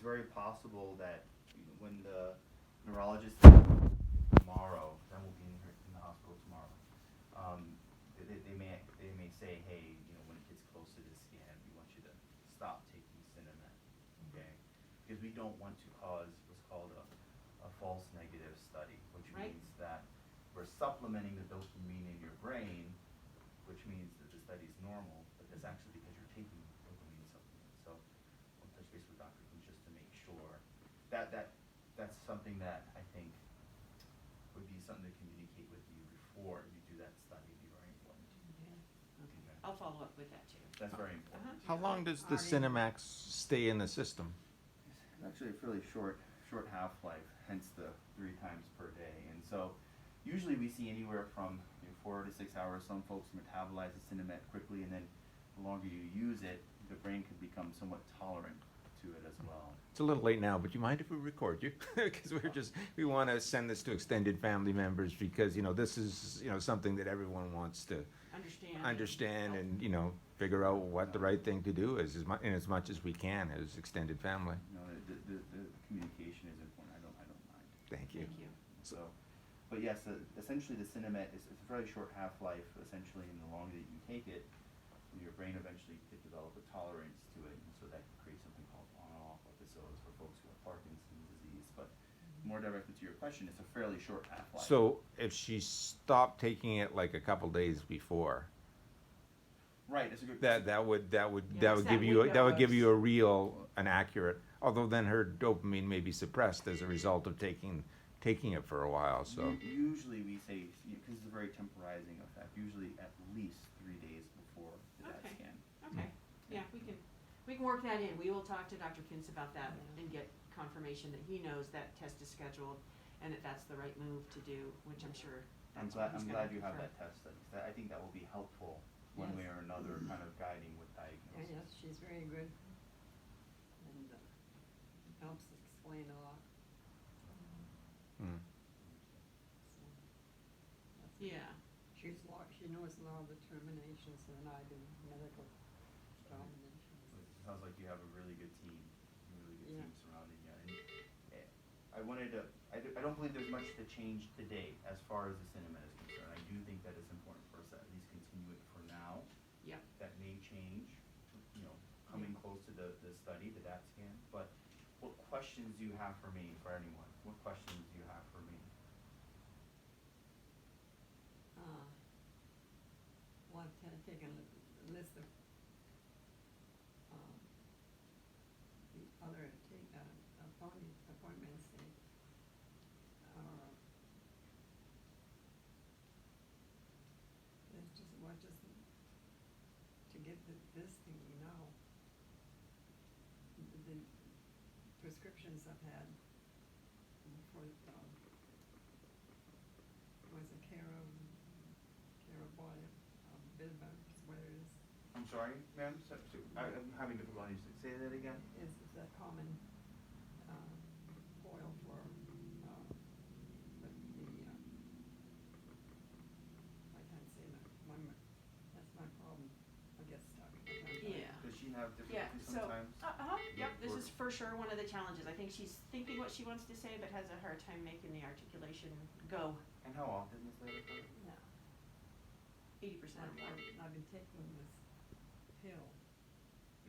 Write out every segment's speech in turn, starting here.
it's very possible that when the neurologist tomorrow, then we'll be in the hospital tomorrow. They may say, hey, when it gets close to this scan, we want you to stop taking Cinemet, okay? Because we don't want to cause what's called a false negative study, which Right. means that we're supplementing the dopamine in your brain, which means that the study is normal, but that's actually because you're taking dopamine supplements. So I'll touch base with Dr. Kuhn just to make sure that's something that I think would be something to communicate with you before you do that study. It'd be very important. Okay. I'll follow up with that too. That's very important. How long does the Cinemax stay in the system? It's actually a fairly short half-life, hence the 3 times per day. And so usually we see anywhere from 4 to 6 hours. Some folks metabolize the Cinemet quickly, and then the longer you use it, the brain could become somewhat tolerant to it as well. It's a little late now, but you mind if we record you? Because we want to send this to extended family members because, this is, something that everyone wants to understand and, figure out what the right thing to do is in as much as we can as extended family. No, the communication is important. I don't mind. Thank you. Thank you. So, but yes, essentially the Cinemet is a very short half-life, essentially, and the longer that you take it, your brain eventually could develop a tolerance to it, and so that could create something called on-off episodes for folks who have Parkinson's disease. But more directly to your question, it's a fairly short half-life. So if she stopped taking it like a couple days before, right, it's a good. that would Yes, give that you window give of- you an accurate. Although then her dopamine may be suppressed as a result of taking it for a while. So Usually we say, because it's a very temporizing effect, usually at least 3 days before the DAT Okay. scan. Okay, yeah, we can work that in. We will talk to Dr. Kuntz about that and get confirmation that he knows that test is scheduled and that that's the right move to do, which I'm sure I'm that's what glad, he's I'm gonna glad you have confirm. that test study. I think that will be helpful one way or another, kind of guiding with diagnosis. Yes, she's very good, and helps explain a lot. mm. So that's good. Yeah, She knows a lot of the terminations than I do, medical terminations. It sounds like you have a really good team Yeah. surrounding you. And I don't believe there's much to change today as far as the Cinemet is concerned. I do think that it's important for us to at least continue it for now. yep. That may change, coming close to the study, the DAT scan. But what questions do you have for me, for anyone? What questions do you have for me? Well, I've taken a list of the other appointments. It's just to get this thing now. The prescriptions I've had for was a Cara bought it, Bidva, what it is. I'm sorry, ma'am, I'm having difficulty. Say that again? Is a common oil for I can't say that. That's my problem. I get stuck. Yeah. Does she have Yeah, difficulty so, sometimes? yep, this is for sure one of the challenges. I think she's thinking what she wants to say, but has a hard time making the articulation go. And how often is that occur? Yeah. 80% or more. I've been taking this pill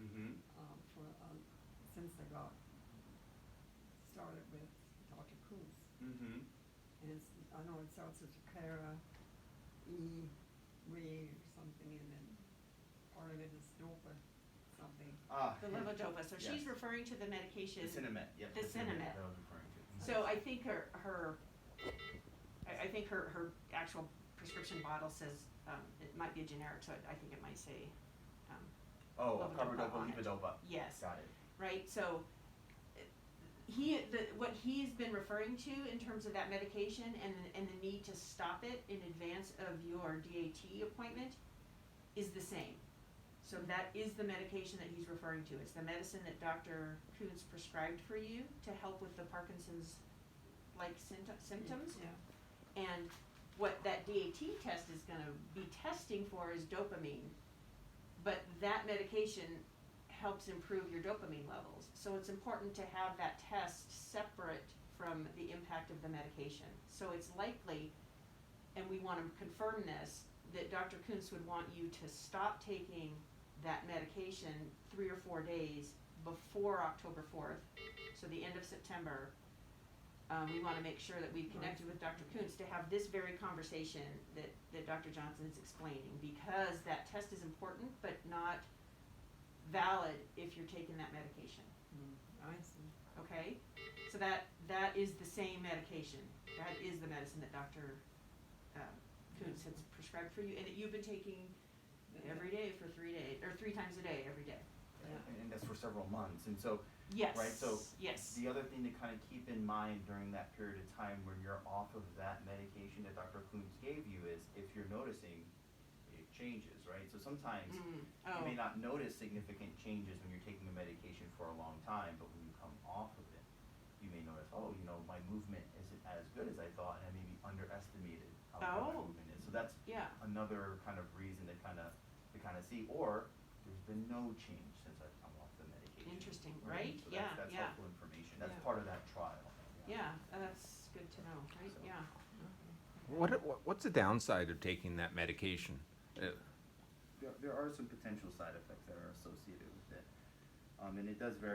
Mm-hmm. for since I got started with Dr. Kuntz. Mm-hmm. And I know it starts with Cara, Re or something, and then part of it is Dopa something. The levodopa. So she's Yes. referring to the medication. The Cinemet, yes. The Cinemet. That I was referring to. So I think her actual prescription bottle says, it might be a generic, so I think it might say, Oh, levodopa carbidopa, on it. levodopa. yes, Got it. right? So what he's been referring to in terms of that medication and the need to stop it in advance of your DAT appointment is the same. So that is the medication that he's referring to. It's the medicine that Dr. Kuntz prescribed for you to help with the Parkinson's-like symptoms. Yeah. And what that DAT test is gonna be testing for is dopamine. But that medication helps improve your dopamine levels. So it's important to have that test separate from the impact of the medication. So it's likely, and we want to confirm this, that Dr. Kuntz would want you to stop taking that medication 3 or 4 days before October 4th, so the end of September. We want to make sure that we've connected with Dr. Kuntz to have this very conversation that Dr. Johnson is explaining, because that test is important but not valid if you're taking that medication. I see. Okay? So that is the same medication. That is the medicine that Dr. Kuntz has prescribed for you, and that you've been taking every day for 3 days, or 3 times a day, every day. And that's for several months, and so, Yes. right, so Yes. the other thing to kind of keep in mind during that period of time when you're off of that medication that Dr. Kuntz gave you is if you're noticing it changes, right? So sometimes you may not notice significant changes when you're taking a medication for a long time, but when you come off of it, you may notice, oh, you know, my movement isn't as good as I thought, and I maybe underestimated how good my movement is. So that's Yeah. another kind of reason to kind of see, or there's been no change since I've come off the medication. Interesting, right? So Yeah, that's yeah. helpful information. That's Yeah. part of that trial. Yeah, that's good to know, right? So- Yeah. What's the downside of taking that medication? There are some potential side effects that are associated with it, and it does vary.